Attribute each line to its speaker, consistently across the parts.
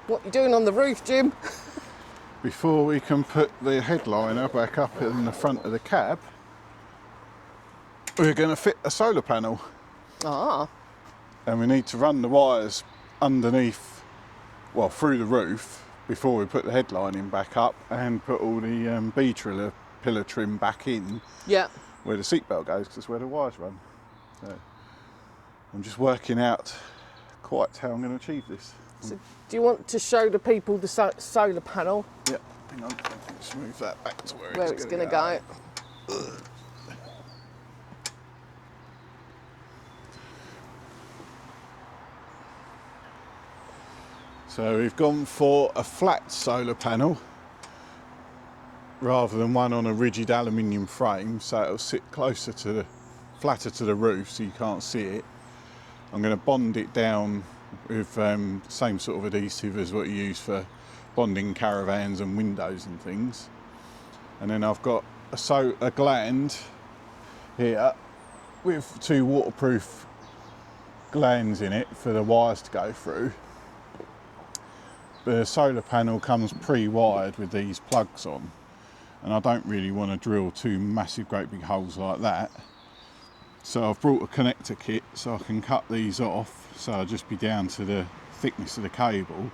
Speaker 1: What you doing on the roof, Jim?
Speaker 2: Before we can put the headliner back up in the front of the cab, we're going to fit a solar panel.
Speaker 1: Ah. And
Speaker 2: we need to run the wires underneath, well, through the roof before we put the headlining back up and put all the pillar trim back in.
Speaker 1: Yeah.
Speaker 2: Where the seatbelt goes, because that's where the wires run. So I'm just working out quite how I'm going to achieve this.
Speaker 1: So do you want to show the people the solar panel?
Speaker 2: Yeah, hang on, just move that back to where
Speaker 1: it's going to go.
Speaker 2: So we've gone for a flat solar panel rather than one on a rigid aluminium frame, so it'll sit flatter to the roof so you can't see it. I'm going to bond it down with the same sort of adhesive as what you use for bonding caravans and windows and things. And then I've got a gland here with 2 waterproof glands in it for the wires to go through. The solar panel comes pre-wired with these plugs on, and I don't really want to drill 2 massive great big holes like that. So I've brought a connector kit so I can cut these off, so I'll just be down to the thickness of the cable,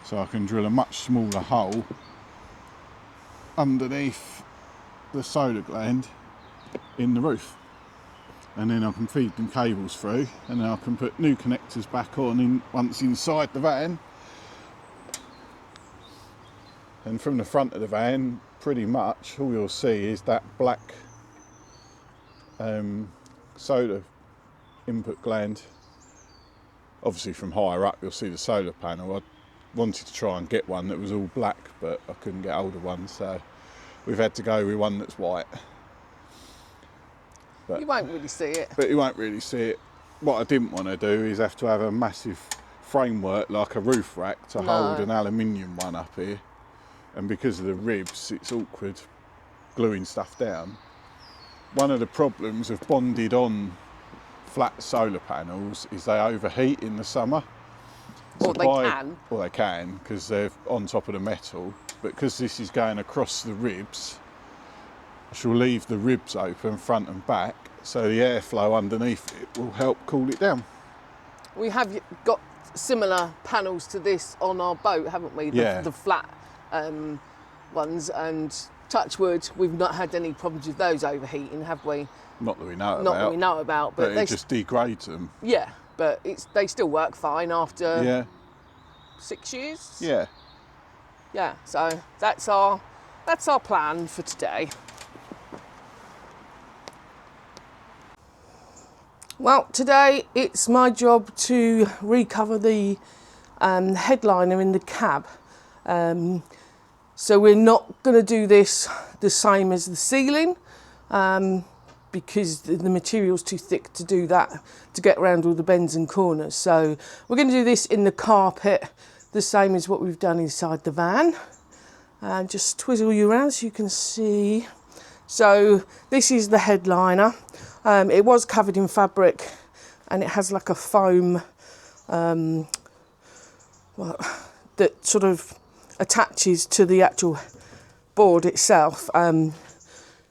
Speaker 2: so I can drill a much smaller hole underneath the solar gland in the roof, and then I can feed them cables through, and then I can put new connectors back on once inside the van. And from the front of the van, pretty much all you'll see is that black solar input gland. Obviously from higher up you'll see the solar panel. I wanted to try and get one that was all black, but I couldn't get hold of one, so we've had to go with one that's white. But
Speaker 1: you won't really see it.
Speaker 2: But you won't really see it. What I didn't want to do is have to have a massive framework like a roof rack to hold an aluminium one up here. And because of the ribs, it's awkward gluing stuff down. One of the problems of bonded on flat solar panels is they overheat in the summer.
Speaker 1: Or they
Speaker 2: can, because they're on top of the metal. But because this is going across the ribs, I shall leave the ribs open front and back, so the airflow underneath it will help cool it down.
Speaker 1: We have got similar panels to this on our boat, haven't we? The flat ones, and touch wood, we've not had any problems with those overheating, have we?
Speaker 2: Not that we know about.
Speaker 1: Not that we know about, but
Speaker 2: it just degrades them.
Speaker 1: Yeah, but they still work fine after 6 years.
Speaker 2: Yeah.
Speaker 1: Yeah. So that's our plan for today. Well, today it's my job to recover the headliner in the cab. So we're not going to do this the same as the ceiling because the material's too thick to do that, to get around all the bends and corners. So we're going to do this in the carpet, the same as what we've done inside the van. And just twizzle you around so you can see. So this is the headliner. It was covered in fabric, and it has like a foam that sort of attaches to the actual board itself.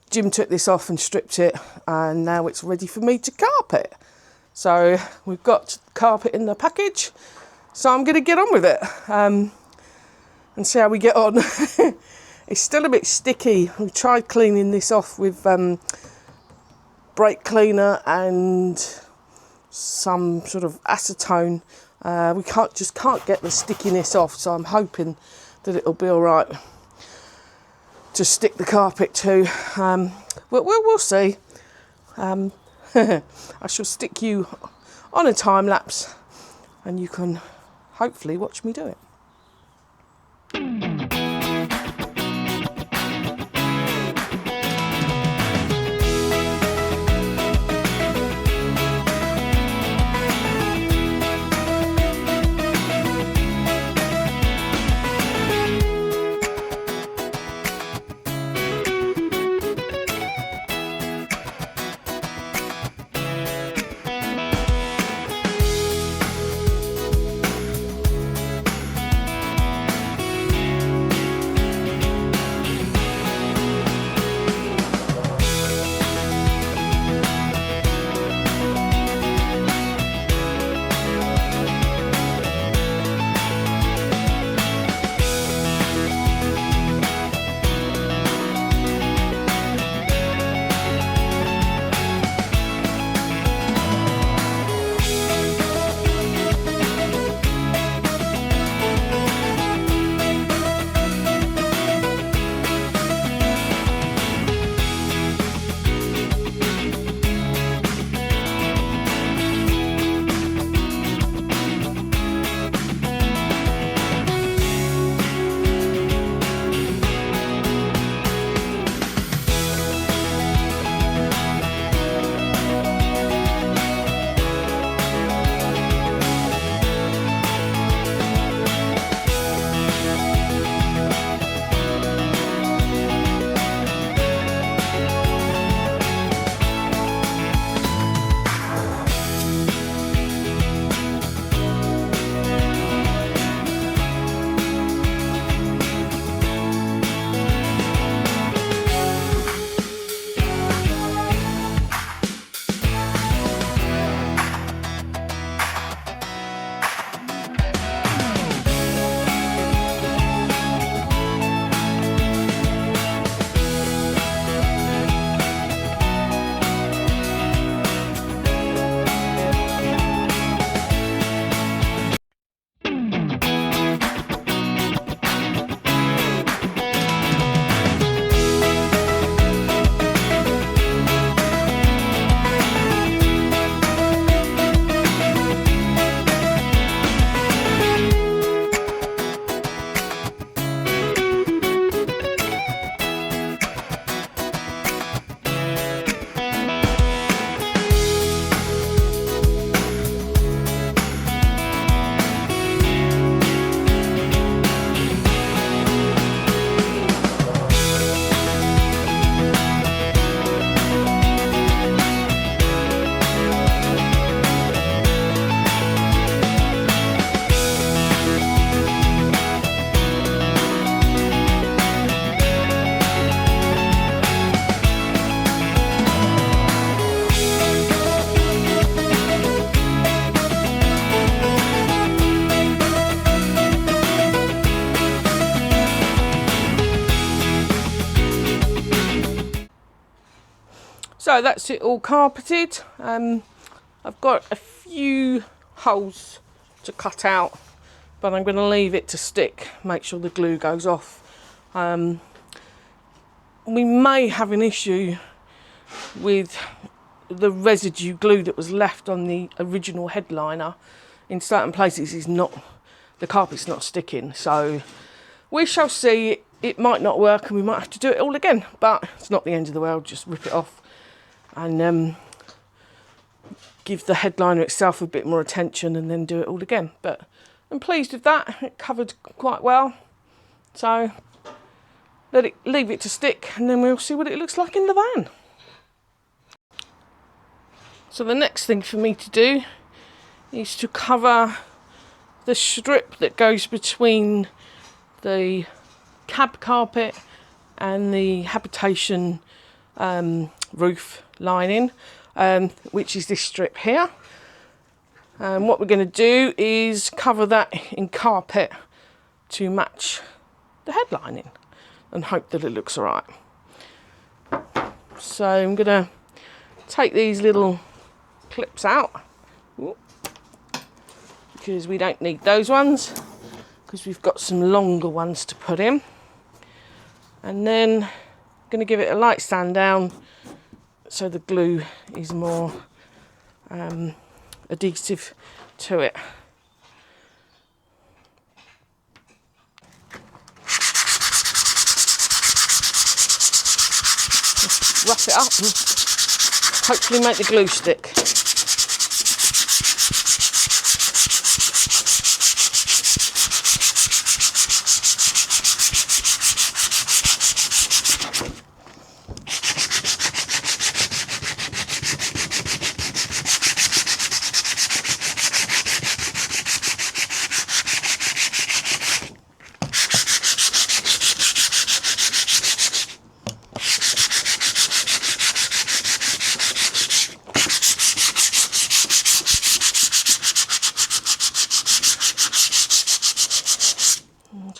Speaker 1: Jim took this off and stripped it, and now it's ready for me to carpet. So we've got carpet in the package, so I'm going to get on with it and see how we get on. It's still a bit sticky. We tried cleaning this off with brake cleaner and some sort of acetone. We can't get the stickiness off, so I'm hoping that it'll be all right to stick the carpet to. We'll see. I shall stick you on a time lapse, and you can hopefully watch me do it. So that's it all carpeted. I've got a few holes to cut out, but I'm going to leave it to stick, make sure the glue goes off. We may have an issue with the residue glue that was left on the original headliner. In certain places the carpet's not sticking, so we shall see. It might not work and we might have to do it all again, but it's not the end of the world. Just rip it off and give the headliner itself a bit more attention and then do it all again. But I'm pleased with that. It covered quite well, so leave it to stick and then we'll see what it looks like in the van. So the next thing for me to do is to cover the strip that goes between the cab carpet and the habitation roof lining, which is this strip here. What we're going to do is cover that in carpet to match the headlining and hope that it looks alright. So I'm going to take these little clips out because we don't need those ones, because we've got some longer ones to put in. And then I'm going to give it a light sand down so the glue is more adhesive to it. Rough it up and hopefully make the glue stick.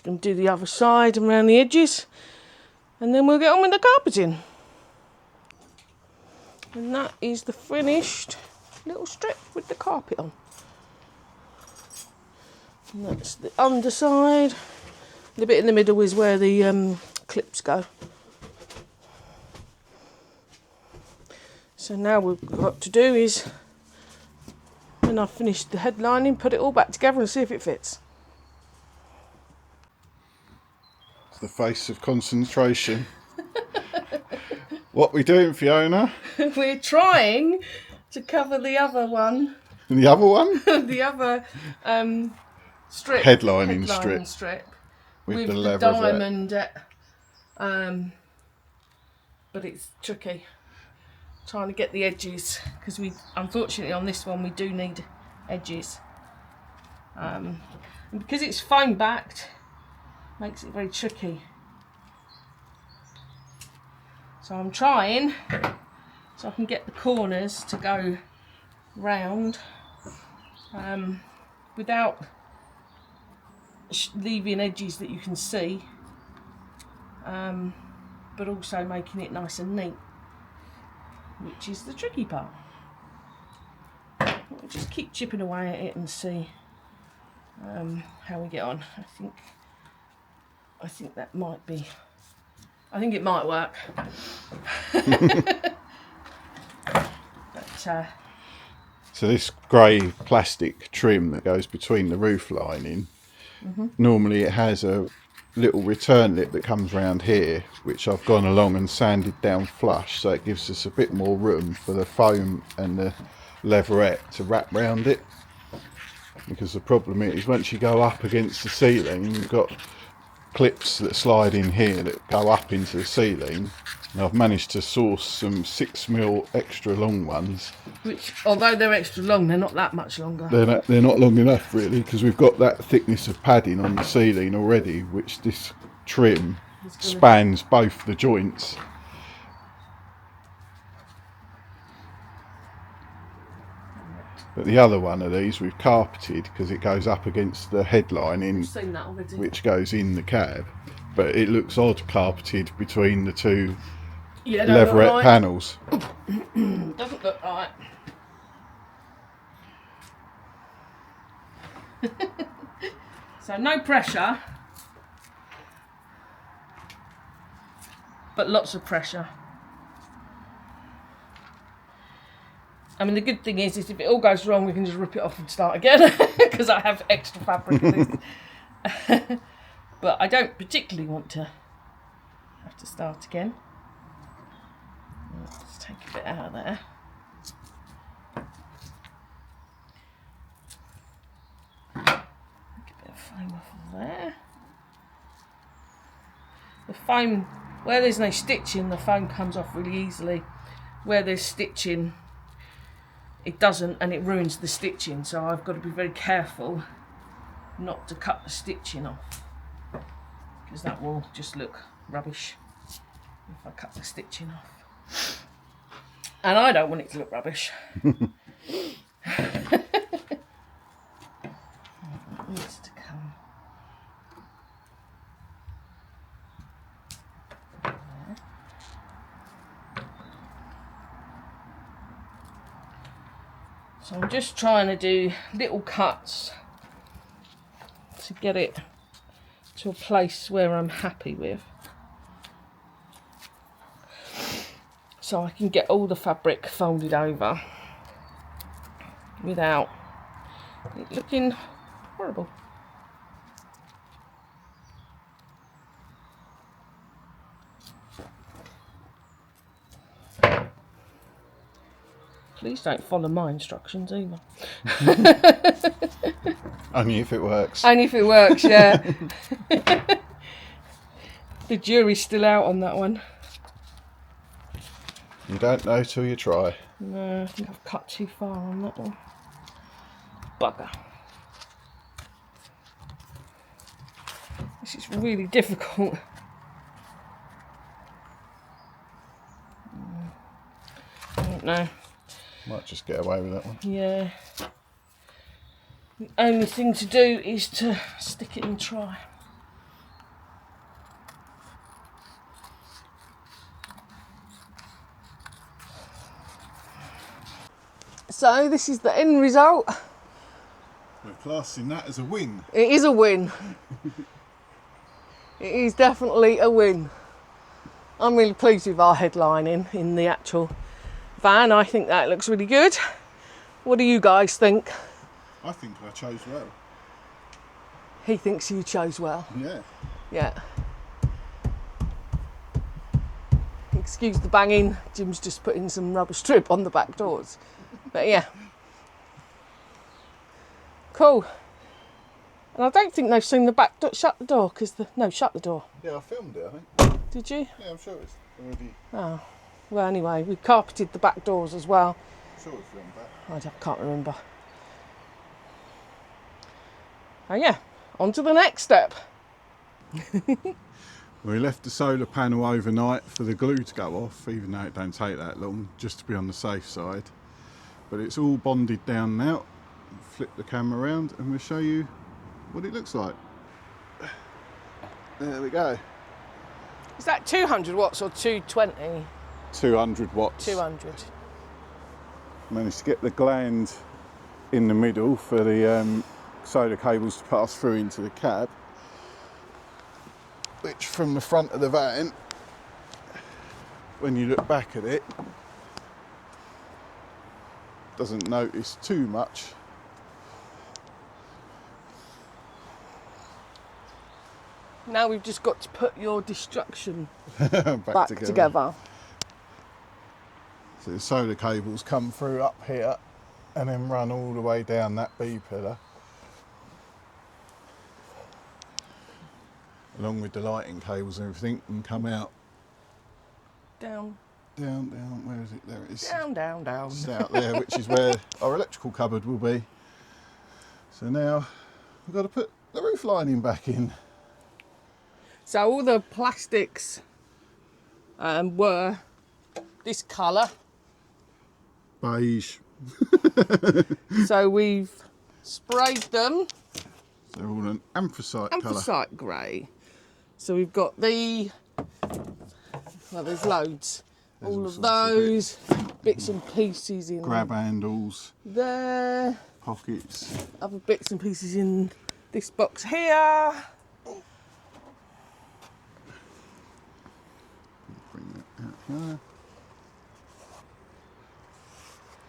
Speaker 1: Going to do the other side and around the edges, and then we'll get on with the carpeting. And that is the finished little strip with the carpet on. And that's the underside. The bit in the middle is where the clips go. So now what we've got to do is, when I've finished the headlining, put it all back together and see if it fits.
Speaker 2: The face of concentration. What we doing, Fiona?
Speaker 1: We're trying to cover the other one.
Speaker 2: The other one?
Speaker 1: The other strip.
Speaker 2: Headlining
Speaker 1: strip.
Speaker 2: With the
Speaker 1: the diamond. But it's tricky. Trying to get the edges, because unfortunately on this one we do need edges. And because it's foam backed, makes it very tricky. So I'm trying so I can get the corners to go round without leaving edges that you can see, but also making it nice and neat, which is the tricky part. We'll just keep chipping away at it and see how we get on. I think that might be. I think it might work. But,
Speaker 2: so this grey plastic trim that goes between the roof lining, normally it has a little return lip that comes around here, which I've gone along and sanded down flush, so it gives us a bit more room for the foam and the leatherette to wrap round it. Because the problem is, once you go up against the ceiling, you've got clips that slide in here that go up into the ceiling, and I've managed to source some 6mm extra long ones,
Speaker 1: which, although they're extra long, they're not that much longer.
Speaker 2: They're not long enough really, because we've got that thickness of padding on the ceiling already, which this trim spans both the joints. But the other one of these we've carpeted because it goes up against the headlining, which goes in the cab. But it looks odd carpeted between the two
Speaker 1: Yeah,
Speaker 2: leatherette
Speaker 1: right.
Speaker 2: panels.
Speaker 1: Doesn't look right. So no pressure, but lots of pressure. I mean, the good thing is if it all goes wrong, we can just rip it off and start again, because I have extra fabric in this. But I don't particularly want to have to start again. Let's take a bit out of there. Take a bit of foam off of there. The foam, where there's no stitching, the foam comes off really easily. Where there's stitching, it doesn't, and it ruins the stitching. So I've got to be very careful not to cut the stitching off, because that will just look rubbish if I cut the stitching off. And I don't want it to look rubbish. It needs to come there. So I'm just trying to do little cuts to get it to a place where I'm happy with, so I can get all the fabric folded over without it looking horrible. Please don't follow my instructions either.
Speaker 2: Only if it works.
Speaker 1: Only if it works, yeah. The jury's still out on that one.
Speaker 2: You don't know till you try.
Speaker 1: No, I think I've cut too far on that one. Bugger. This is really difficult. I don't know.
Speaker 2: Might just get away with that one.
Speaker 1: Yeah. The only thing to do is to stick it and try. So this is the end result.
Speaker 2: We're classing that as a win.
Speaker 1: It is a win. It is definitely a win. I'm really pleased with our headlining in the actual van. I think that looks really good. What do you guys think?
Speaker 2: I think I chose well.
Speaker 1: He thinks you chose well.
Speaker 2: Yeah.
Speaker 1: Yeah. Excuse the banging. Jim's just putting some rubber strip on the back doors. But yeah. Cool. And I don't think they've seen the back door. Shut the door, because shut the door.
Speaker 2: Yeah, I filmed it, I think.
Speaker 1: Did you?
Speaker 2: Yeah, I'm sure it's already.
Speaker 1: Oh. Well, anyway, we carpeted the back doors as well.
Speaker 2: I'm sure we filmed that.
Speaker 1: I can't remember. Oh yeah, on to the next step.
Speaker 2: We left the solar panel overnight for the glue to go off, even though it don't take that long, just to be on the safe side. But it's all bonded down now. Flip the camera around and we'll show you what it looks like. There we go.
Speaker 1: Is that 200 watts or 220?
Speaker 2: 200 watts.
Speaker 1: 200.
Speaker 2: Managed to get the gland in the middle for the solar cables to pass through into the cab, which from the front of the van, when you look back at it, doesn't notice too much.
Speaker 1: Now we've just got to put your destruction
Speaker 2: back
Speaker 1: together.
Speaker 2: So the solar cables come through up here and then run all the way down that B pillar, along with the lighting cables and everything, and come out.
Speaker 1: Down.
Speaker 2: Down, where is it? There it is.
Speaker 1: Down.
Speaker 2: It's out there, which is where our electrical cupboard will be. So now we've got to put the roof lining back in.
Speaker 1: So all the plastics were this colour.
Speaker 2: Beige.
Speaker 1: So we've sprayed them.
Speaker 2: They're all an anthracite colour.
Speaker 1: Anthracite grey. So we've got there's loads.
Speaker 2: There's
Speaker 1: all of
Speaker 2: sorts of
Speaker 1: those bits and pieces in
Speaker 2: grab handles,
Speaker 1: there.
Speaker 2: pockets.
Speaker 1: Other bits and pieces in this box here.
Speaker 2: Bring that out here.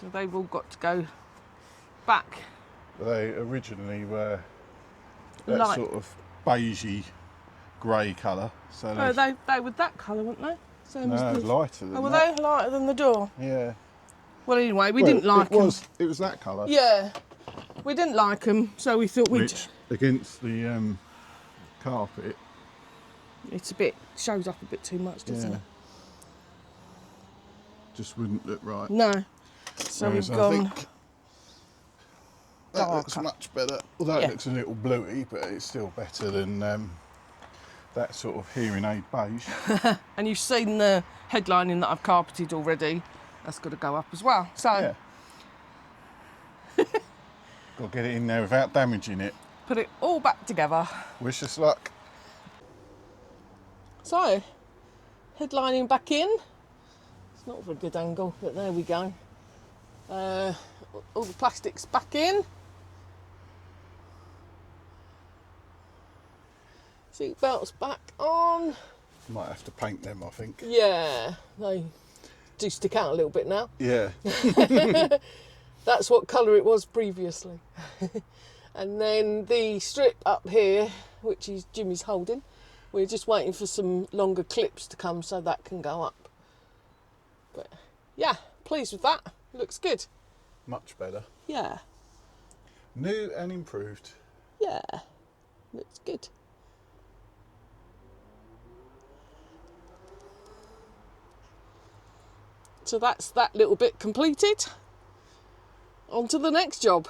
Speaker 1: So they've all got to go back.
Speaker 2: They originally were that
Speaker 1: Light.
Speaker 2: sort of beigey grey colour. So
Speaker 1: Oh, they were that colour, weren't they? Same
Speaker 2: no,
Speaker 1: as this.
Speaker 2: lighter than
Speaker 1: Oh, were
Speaker 2: that.
Speaker 1: they lighter than the door?
Speaker 2: Yeah.
Speaker 1: Well, anyway, we didn't like them.
Speaker 2: It was that colour.
Speaker 1: Yeah, we didn't like them, so we thought we'd.
Speaker 2: Which against the carpet.
Speaker 1: It's a bit shows up a bit too much, doesn't
Speaker 2: Yeah.
Speaker 1: it?
Speaker 2: Just wouldn't look right.
Speaker 1: No. So
Speaker 2: Whereas
Speaker 1: we've
Speaker 2: I
Speaker 1: gone.
Speaker 2: think that looks
Speaker 1: darker.
Speaker 2: much better. Although
Speaker 1: Yeah.
Speaker 2: it looks a little bluey, but it's still better than that sort of hearing aid beige.
Speaker 1: And you've seen the headlining that I've carpeted already. That's got to go up as well. So
Speaker 2: Yeah. Got to get it in there without damaging it.
Speaker 1: put it all back together.
Speaker 2: Wish us luck.
Speaker 1: So headlining back in. It's not a very good angle, but there we go. All the plastics back in. Seat belts back on.
Speaker 2: Might have to paint them, I think.
Speaker 1: Yeah, they do stick out a little bit now.
Speaker 2: Yeah.
Speaker 1: That's what colour it was previously. And then the strip up here, which is Jimmy's holding, we're just waiting for some longer clips to come so that can go up. But yeah, pleased with that. Looks good.
Speaker 2: Much better.
Speaker 1: Yeah,
Speaker 2: New and improved.
Speaker 1: yeah, looks good. So that's that little bit completed. On to the next job.